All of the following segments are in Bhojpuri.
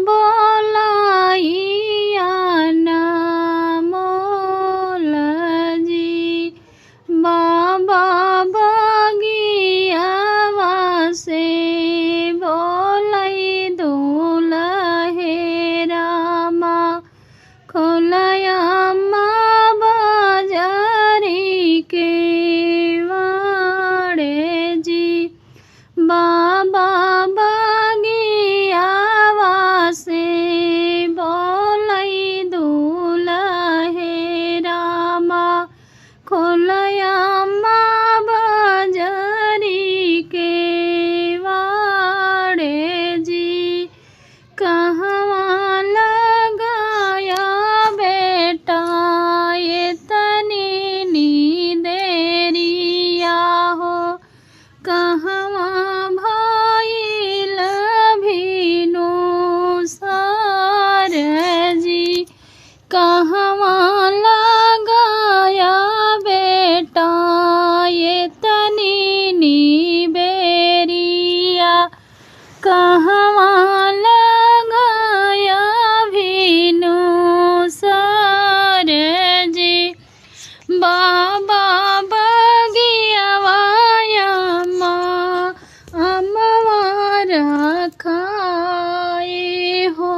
बोलाइया ना मोल जी। बाबा बगियावा से बोलै दुलहे रामा। खोलया बाजारी के वाड़े जी। बाबा बगियावा से बोलै दुलहे रामा। खोलया बाजारी के वाड़े जी। कहवा लगाया बेटा ये तनी नी देरिया हो। कहवा भइल भीनु सार जी। कहवा लगाया बेटा ये तनी नी बेरिया। कहवा लगाया भीनु सार जी। बाबा बगियावा अमवा रखाए हो।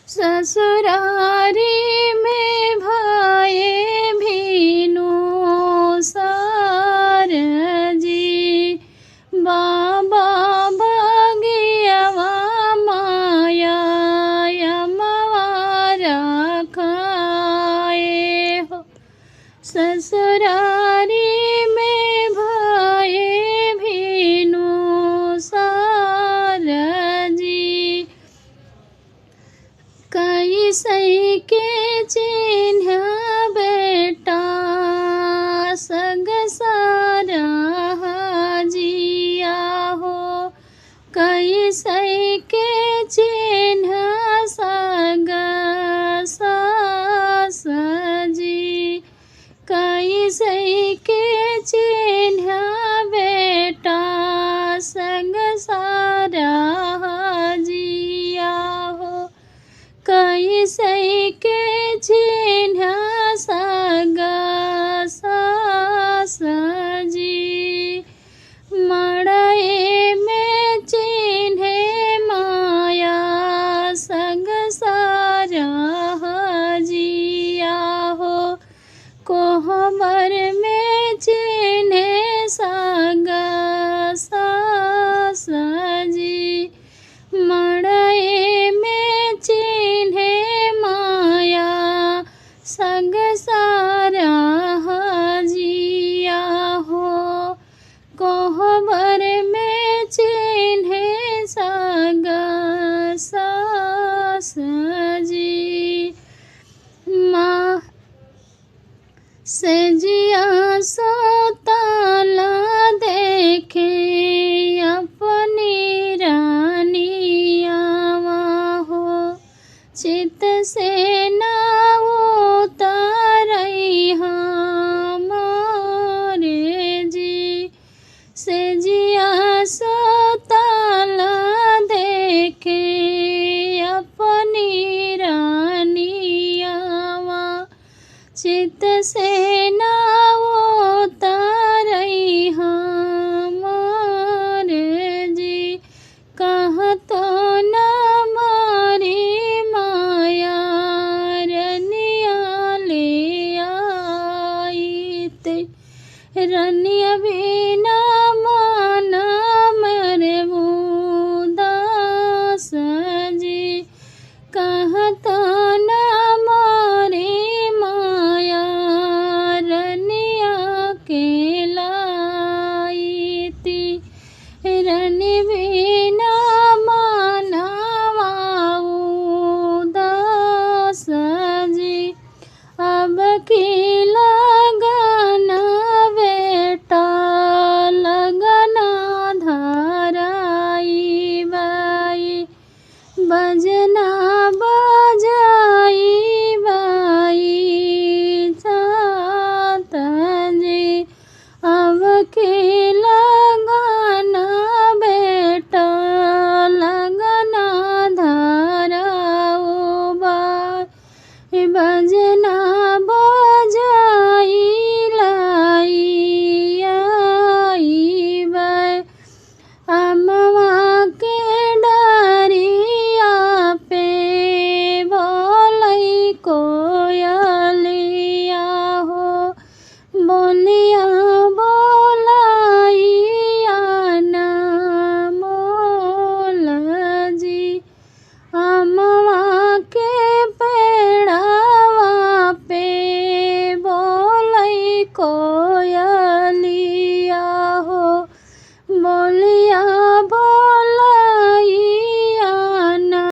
ससुरारी में भाए भीनु सार जी। बाबा बगियावा माया अमवा रखाए हो। ससुरारी में भाए भीनु सार जी। कैसे के चिन्ह बेटा सग सारा जिया हो। कैसे के चिन्ह सग सास जी। कैसे के चिन्ह बेटा संग सारा जिया हो। कैसे के चिन्ह सग सास जी। मड़ई में चिन्हे माया संग सारा जिया हो। कोहबर में चिन्हे संग सास जी। मड़ई में चिन्हे माया संग सारा जिया हो। कोहबर में चिन्हे संग सास जी। माँ सजिया सोताला देखे अपनी रानियावा हो। चित से ना उतारई हमारे जी। सजिया सोताला देखे अपनी रानियावा। चित से ना उतारई हमारे जी। कहाँ तो न मारी माया रनिया ले आई ते। रनिया बिना माना मरे मुदास अमवा के पेड़ावा पे बोलै कोयलिया